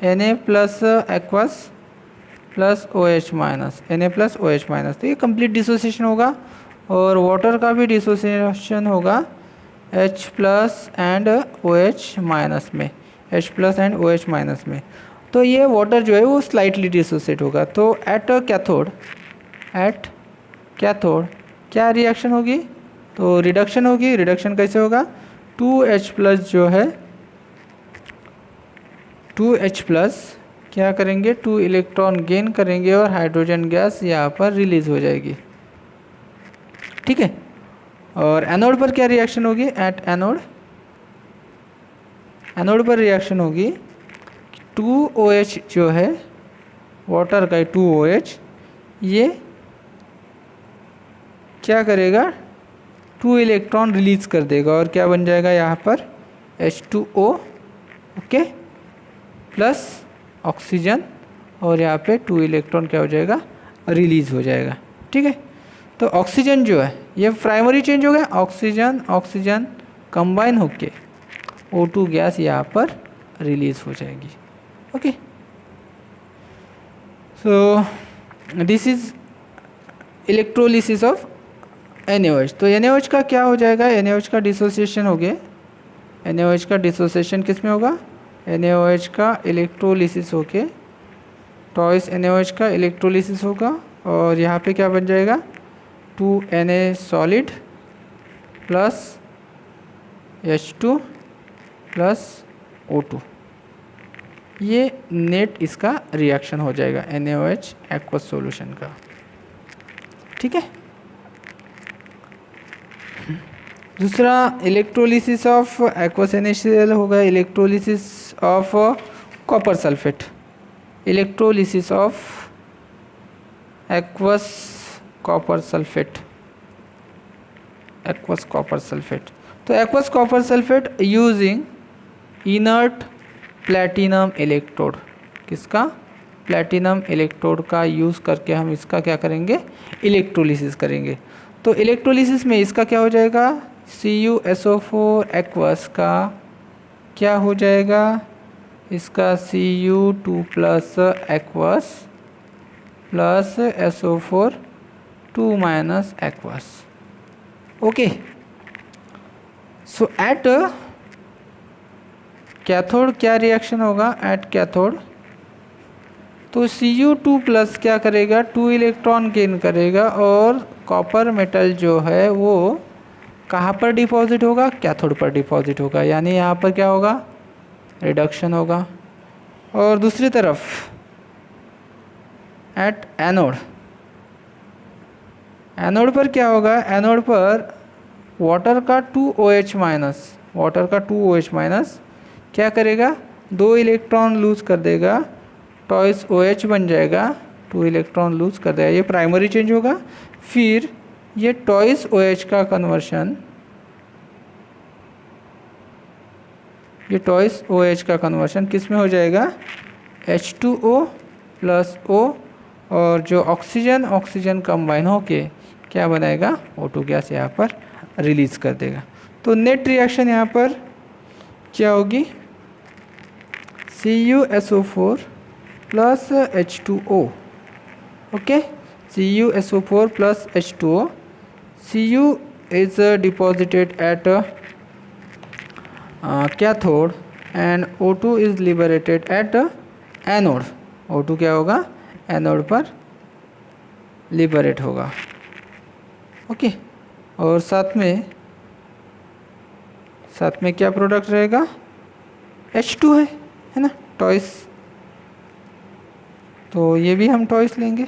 Na plus aqueous plus OH minus, Na plus OH minus. तो ये कंप्लीट डिसोसिएशन होगा। और वाटर का भी डिसोसिएशन होगा H plus and OH minus में, H plus and OH minus में। तो ये वाटर जो है वो स्लाइटली डिसोसिएट होगा। तो एट कैथोड क्या रिएक्शन होगी, तो रिडक्शन होगी। रिडक्शन कैसे होगा, 2H प्लस जो है, 2H प्लस क्या करेंगे, 2 इलेक्ट्रॉन गेन करेंगे और हाइड्रोजन गैस यहाँ पर रिलीज हो जाएगी, ठीक है। और एनोड पर क्या रिएक्शन होगी, एट एनोड पर रिएक्शन होगी 2OH जो है वाटर का 2OH, ये क्या करेगा, 2 इलेक्ट्रॉन रिलीज कर देगा और क्या बन जाएगा यहाँ पर H2O, ओके, प्लस ऑक्सीजन, और यहाँ पे 2 इलेक्ट्रॉन क्या हो जाएगा, रिलीज हो जाएगा, ठीक है। तो ऑक्सीजन जो है ये प्राइमरी चेंज हो गया, ऑक्सीजन कंबाइन होके O2 गैस यहाँ पर रिलीज हो जाएगी, okay. So this is electrolysis of NaOH। तो NaOH का क्या हो जाएगा, NaOH का डिसोसिएशन हो गया। NaOH का डिसोसिएशन किस में होगा, NaOH का इलेक्ट्रोलिसिस होके टॉइस NaOH का इलेक्ट्रोलिसिस होगा और यहाँ पे क्या बन जाएगा, 2Na solid plus H2 plus O2। ये नेट इसका रिएक्शन हो जाएगा NaOH एक्वस सॉल्यूशन का, ठीक है। दूसरा इलेक्ट्रोलिसिस ऑफ एक्वस NaCl होगा electrolysis of copper sulphate, electrolysis of aqueous copper sulphate, aqueous copper sulphate. तो aqueous copper sulphate using inert platinum electrode, किसका, प्लैटिनम इलेक्ट्रोड का यूज़ करके हम इसका क्या करेंगे, इलेक्ट्रोलिसिस करेंगे। तो इलेक्ट्रोलिसिस में इसका क्या हो जाएगा, CuSO4 एक्वस का क्या हो जाएगा, इसका Cu2 plus aqueous plus SO4 2 minus aqueous, okay. So at cathode क्या रिएक्शन होगा, एट कैथोड तो Cu2 प्लस क्या करेगा, 2 इलेक्ट्रॉन गेन करेगा और कॉपर मेटल जो है वो कहाँ पर डिपॉजिट होगा, कैथोड पर डिपॉजिट होगा, यानी यहाँ पर क्या होगा, रिडक्शन होगा। और दूसरी तरफ एट एनोड, एनोड पर क्या होगा, एनोड पर वाटर का 2OH माइनस, वाटर का 2OH माइनस क्या करेगा, 2 इलेक्ट्रॉन लूज कर देगा, टॉइस OH बन जाएगा, 2 इलेक्ट्रॉन लूज कर देगा, ये प्राइमरी चेंज होगा। फिर ये टॉइस OH का कन्वर्शन, ये टॉइस OH का कन्वर्शन किस में हो जाएगा, H2O प्लस O, और जो ऑक्सीजन कंबाइन होके क्या बनाएगा, O2 गैस यहाँ पर रिलीज कर देगा। तो नेट रिएक्शन यहाँ पर क्या होगी, CuSO4 plus H2O, okay, CuSO4 plus H2O, Cu is deposited at cathode and O2 is liberated at anode। O2 क्या होगा, एनोड पर लिबरेट होगा, ओके। और साथ में क्या प्रोडक्ट रहेगा, H2 है ना, टॉइस। तो ये भी हम टॉइस लेंगे,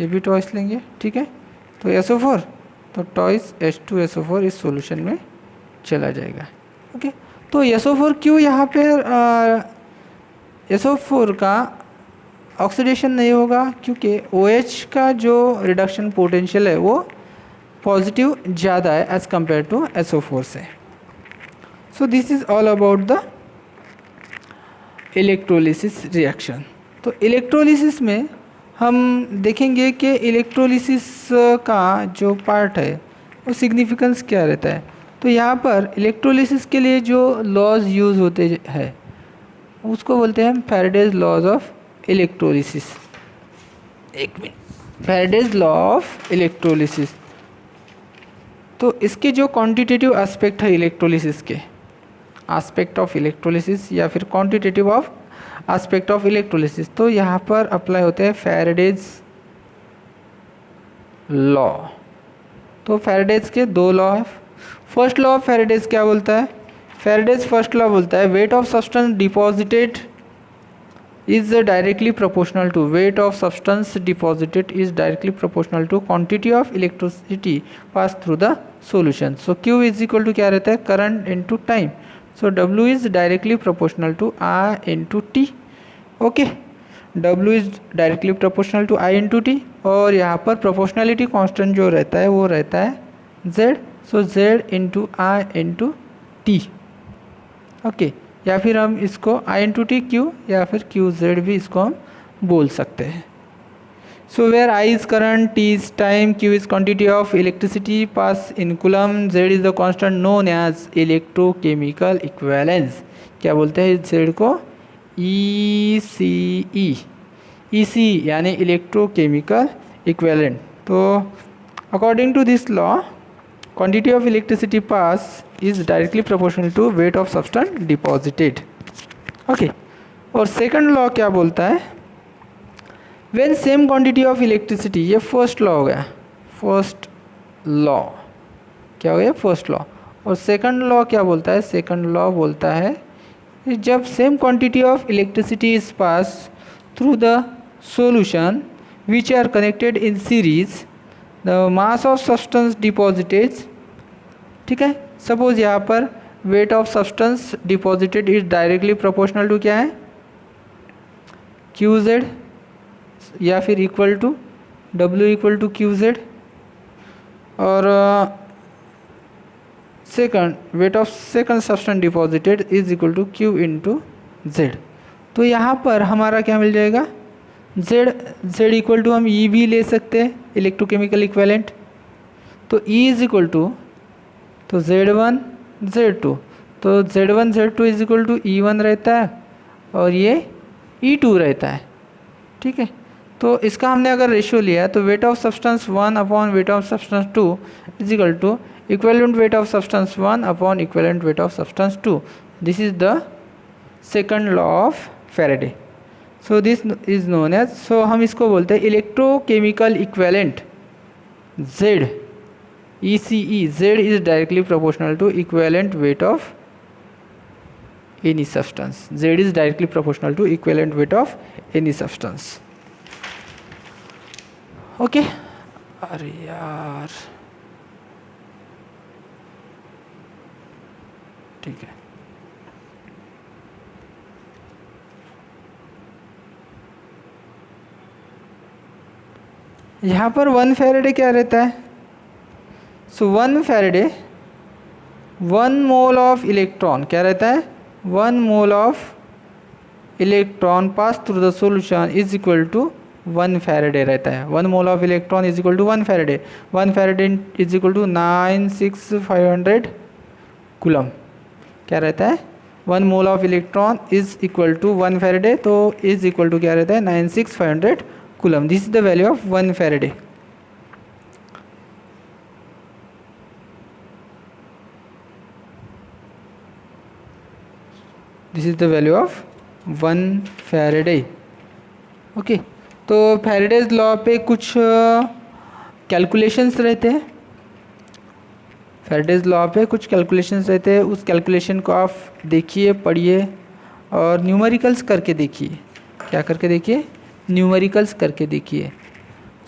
ये भी टॉइस लेंगे, ठीक है। तो SO4, तो टॉइस H2SO4 इस सॉल्यूशन में चला जाएगा। ओके, तो SO4 क्यों यहाँ पे SO4 का ऑक्सीडेशन नहीं होगा, क्योंकि OH का जो रिडक्शन पोटेंशियल है वो पॉजिटिव ज़्यादा है एज़ कम्पेयर टू SO4 से। So this is all about the electrolysis reaction. तो इलेक्ट्रोलिसिस में हम देखेंगे कि इलेक्ट्रोलिसिस का जो पार्ट है वो सिग्निफिकेंस क्या रहता है। तो यहाँ पर इलेक्ट्रोलिसिस के लिए जो लॉज यूज़ होते हैं उसको बोलते हैं फैराडेज लॉज ऑफ इलेक्ट्रोलिसिस। एक minute, Faraday's law of electrolysis. तो इसके जो क्वांटिटेटिव एस्पेक्ट है इलेक्ट्रोलिसिस के, एस्पेक्ट ऑफ इलेक्ट्रोलिसिस या फिर quantitative of aspect of electrolysis, तो यहाँ पर अप्लाई होते हैं फैराडेज लॉ। तो फैराडेज के दो लॉ है। फर्स्ट लॉ ऑफ फैराडेज क्या बोलता है? फैराडेज फर्स्ट लॉ बोलता है wait of substance deposited is directly proportional to weight of substance deposited is directly proportional to quantity of electricity passed through the solution. So Q is equal to क्या रहता है? current into time. So W is directly proportional to I into T. Okay, W is directly proportional to I into T और यहाँ पर proportionality constant जो रहता है वो रहता है Z. So Z into I into T. Okay, या फिर हम इसको I इंटू टी क्यू या फिर क्यू जेड भी इसको हम बोल सकते हैं। So where I is current, T is time, Q is quantity of electricity pass in coulomb, Z is the constant known as electrochemical equivalence. क्या बोलते हैं Z को? ECE, ECE यानी इलेक्ट्रोकेमिकल इक्विवेलेंट। तो according to this law quantity of electricity pass is directly proportional to weight of substance deposited. Okay, और सेकंड लॉ क्या बोलता है? when same quantity of electricity, ये फर्स्ट लॉ हो गया, फर्स्ट लॉ क्या हो गया? First law. और सेकंड लॉ क्या बोलता है? सेकंड लॉ बोलता है जब same quantity of electricity is pass through the solution which are connected in series the mass of substance deposited, ठीक है। सपोज यहाँ पर weight of substance deposited is directly proportional to क्या है? क्यू जेड या फिर equal to W equal to Q Z. और second weight of second substance deposited is equal to Q into Z. तो यहाँ पर हमारा क्या मिल जाएगा? जेड इक्वल टू हम ई भी ले सकते हैं, इलेक्ट्रोकेमिकल इक्विवेलेंट। तो ई इज इक्वल टू, तो Z1 Z2, तो Z1 Z2 is equal to E1 रहता है और ये E2 रहता है, ठीक है। तो इसका हमने अगर रेशियो लिया तो weight of substance 1 upon weight of substance 2 is equal to equivalent weight of substance 1 upon equivalent weight of substance 2। This is the second law of Faraday. So this is known as, सो हम इसको बोलते हैं electrochemical equivalent Z, ECE। Z is directly proportional to equivalent weight of any substance. Z is directly proportional to equivalent weight of any substance. Okay, अरे यार, ठीक है। यहाँ पर 1 फैराडे क्या रहता है? So 1 Faraday 1 mole of electron क्या रहता है? 1 mole of electron pass through the solution is equal to 1 Faraday रहता है। 1 mole of electron is equal to 1 Faraday. 1 Faraday is equal to 96500 coulomb. क्या रहता है? 1 mole of electron is equal to 1 Faraday, तो इज इक्वल टू क्या रहता है? 96500 coulomb. This is the value of 1 Faraday. This is the value of 1 Faraday. Okay, तो फैराडेज लॉ पे कुछ कैलकुलेशंस रहते हैं। फैराडेज लॉ पे कुछ कैलकुलेशंस रहते हैं, उस कैलकुलेशन को आप देखिए, पढ़िए और न्यूमेरिकल्स करके देखिए। क्या करके देखिए? न्यूमेरिकल्स करके देखिए।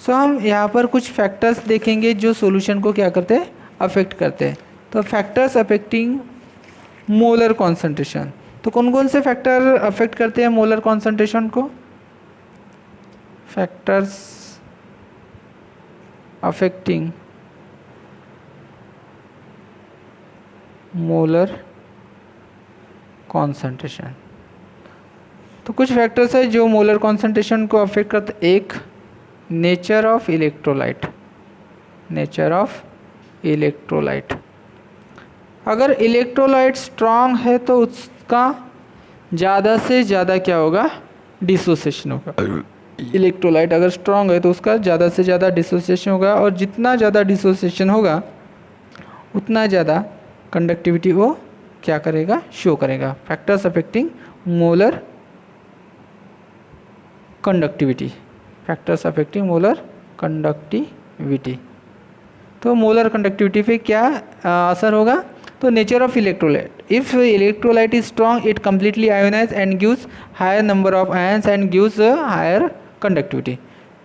सो हम यहाँ पर कुछ फैक्टर्स देखेंगे जो सॉल्यूशन को क्या करते हैं, अफेक्ट करते हैं। तो फैक्टर्स अफेक्टिंग मोलर कॉन्सेंट्रेशन, तो कौन कौन से फैक्टर अफेक्ट करते हैं मोलर कॉन्सेंट्रेशन को? फैक्टर्स अफेक्टिंग मोलर कॉन्सेंट्रेशन, तो कुछ फैक्टर्स है जो मोलर कॉन्सेंट्रेशन को अफेक्ट करते। एक, nature of electrolyte, nature of electrolyte. अगर इलेक्ट्रोलाइट स्ट्रांग है तो उसका ज़्यादा से ज़्यादा क्या होगा, डिसोसिएशन होगा। इलेक्ट्रोलाइट अगर स्ट्रांग है तो उसका ज़्यादा से ज़्यादा डिसोसिएशन होगा, और जितना ज़्यादा डिसोसिएशन होगा उतना ज़्यादा कंडक्टिविटी वो क्या करेगा, शो करेगा। Factors affecting molar conductivity, factors affecting molar conductivity. तो मोलर कंडक्टिविटी पे क्या असर होगा? तो nature of electrolyte, if electrolyte is strong it completely ionise and gives higher number of ions and gives higher conductivity.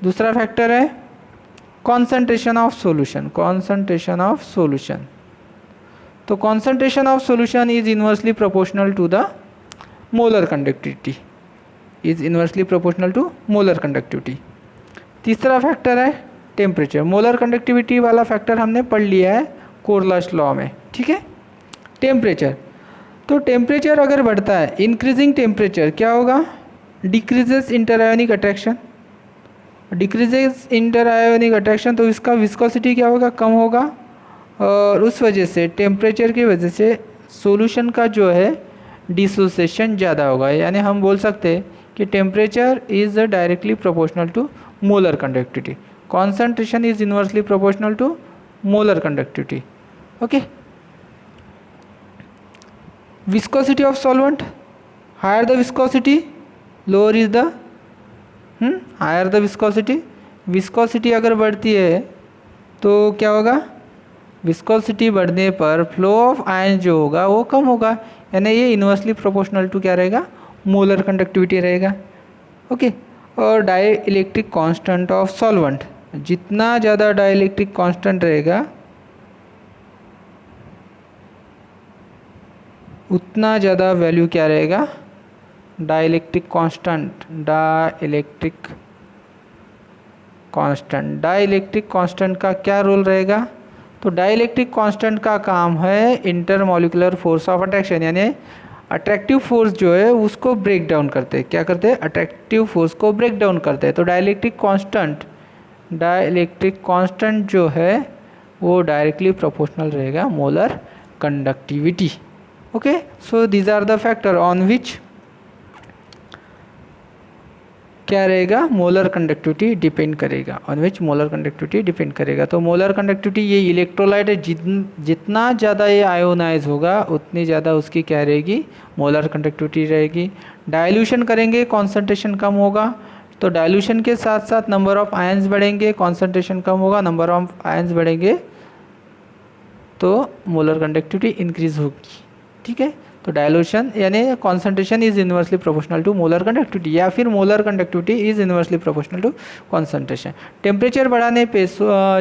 दूसरा फैक्टर है concentration of solution, concentration of solution. तो concentration of solution is inversely proportional to the molar conductivity, is inversely proportional to molar conductivity. तीसरा फैक्टर है टेम्परेचर। मोलर कंडक्टिविटी वाला फैक्टर हमने पढ़ लिया है कोरलाश लॉ में, ठीक है। टेम्परेचर, तो टेम्परेचर अगर बढ़ता है, इंक्रीजिंग टेम्परेचर क्या होगा, डिक्रीजेस इंटरआयोनिक अट्रैक्शन, डिक्रीजेस इंटरआयोनिक अट्रैक्शन, तो इसका विस्कोसिटी क्या होगा, कम होगा, और उस वजह से टेम्परेचर की वजह से सॉल्यूशन का जो है डिसोसिएशन ज़्यादा होगा। यानी हम बोल सकते हैं कि temperature is directly proportional to molar conductivity, concentration is inversely proportional to molar conductivity. Okay, viscosity of solvent, higher the viscosity lower is the higher the viscosity, viscosity अगर बढ़ती है तो क्या होगा, विस्कोसिटी बढ़ने पर फ्लो ऑफ आयन जो होगा वो कम होगा, यानी ये इनवर्सली प्रोपोर्शनल टू क्या रहेगा, मोलर कंडक्टिविटी रहेगा। ओके, और dielectric constant of solvent, जितना ज़्यादा डाई इलेक्ट्रिक कॉन्स्टेंट रहेगा उतना ज़्यादा वैल्यू क्या रहेगा, dielectric constant, dielectric constant. Dielectric constant का क्या रोल रहेगा, तो डाइलेक्ट्रिक कांस्टेंट का काम है इंटरमॉलिक्यूलर फोर्स ऑफ अट्रैक्शन, यानी अट्रैक्टिव फोर्स जो है उसको ब्रेक डाउन करते हैं। क्या करते हैं, अट्रैक्टिव फोर्स को ब्रेक डाउन करते हैं। तो डाइलेक्ट्रिक कांस्टेंट जो है वो डायरेक्टली प्रोपोर्शनल रहेगा molar conductivity. Okay, so these are the factor on which क्या रहेगा, मोलर कंडक्टिविटी डिपेंड करेगा, on which molar conductivity depend करेगा। तो मोलर कंडक्टिविटी ये इलेक्ट्रोलाइट है, जितना ज़्यादा ये आयोनाइज होगा उतनी ज़्यादा उसकी क्या रहेगी, मोलर कंडक्टिविटी रहेगी। डाइल्यूशन करेंगे कॉन्सेंट्रेशन कम होगा, तो डाइल्यूशन के साथ साथ नंबर ऑफ आयंस बढ़ेंगे, कॉन्सेंट्रेशन कम होगा, नंबर ऑफ आयंस बढ़ेंगे तो मोलर कंडक्टिविटी इंक्रीज होगी, ठीक है। तो डायल्यूशन यानी concentration is inversely proportional to molar conductivity, या फिर molar conductivity is inversely proportional to concentration. Temperature बढ़ाने पे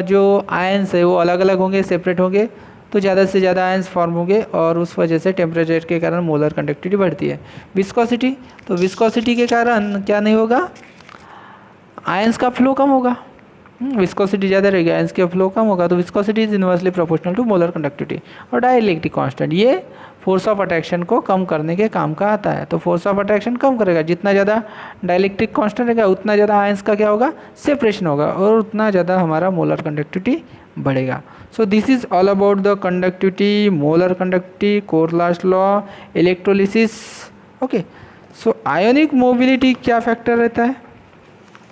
जो आयंस है वो अलग अलग होंगे, सेपरेट होंगे, तो ज़्यादा से ज़्यादा आयंस फॉर्म होंगे और उस वजह से टेम्परेचर के कारण मोलर कंडक्टिविटी बढ़ती है। विस्कोसिटी, तो विस्कोसिटी के कारण क्या नहीं होगा, आयंस का फ्लो कम होगा, विस्कोसिटी ज़्यादा रहेगी, आयंस का फ्लो कम होगा, तो viscosity is inversely proportional to molar conductivity. और डाइलेक्ट्रिक कांस्टेंट ये फोर्स ऑफ अट्रैक्शन को कम करने के काम का आता है, तो फोर्स ऑफ अट्रैक्शन कम करेगा, जितना ज़्यादा डाइलेक्ट्रिक कांस्टेंट रहेगा उतना ज़्यादा आयंस का क्या होगा, सेपरेशन होगा, और उतना ज़्यादा हमारा मोलर कंडक्टिविटी बढ़ेगा। So this is all about the conductivity, molar conductivity, Kohlrausch law, electrolysis. Okay, so ionic mobility क्या फैक्टर रहता है,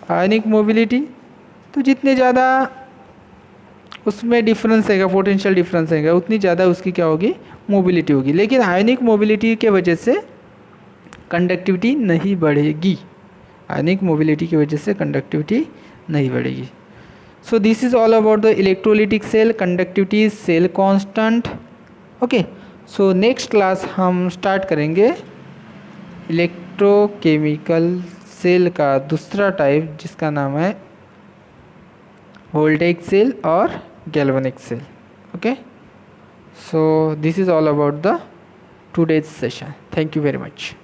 आयोनिक मोबिलिटी, तो जितने ज़्यादा उसमें डिफरेंस रहेगा, पोटेंशियल डिफरेंस रहेगा, उतनी ज़्यादा उसकी क्या होगी, मोबिलिटी होगी। लेकिन आयोनिक मोबिलिटी के वजह से कंडक्टिविटी नहीं बढ़ेगी, आयोनिक मोबिलिटी की वजह से कंडक्टिविटी नहीं बढ़ेगी। So this is all about the electrolytic cell, conductivity, cell constant. Okay, so next class हम स्टार्ट करेंगे इलेक्ट्रोकेमिकल सेल का दूसरा टाइप, जिसका नाम है voltaic cell or galvanic cell. Okay, so this is all about the today's session. Thank you very much.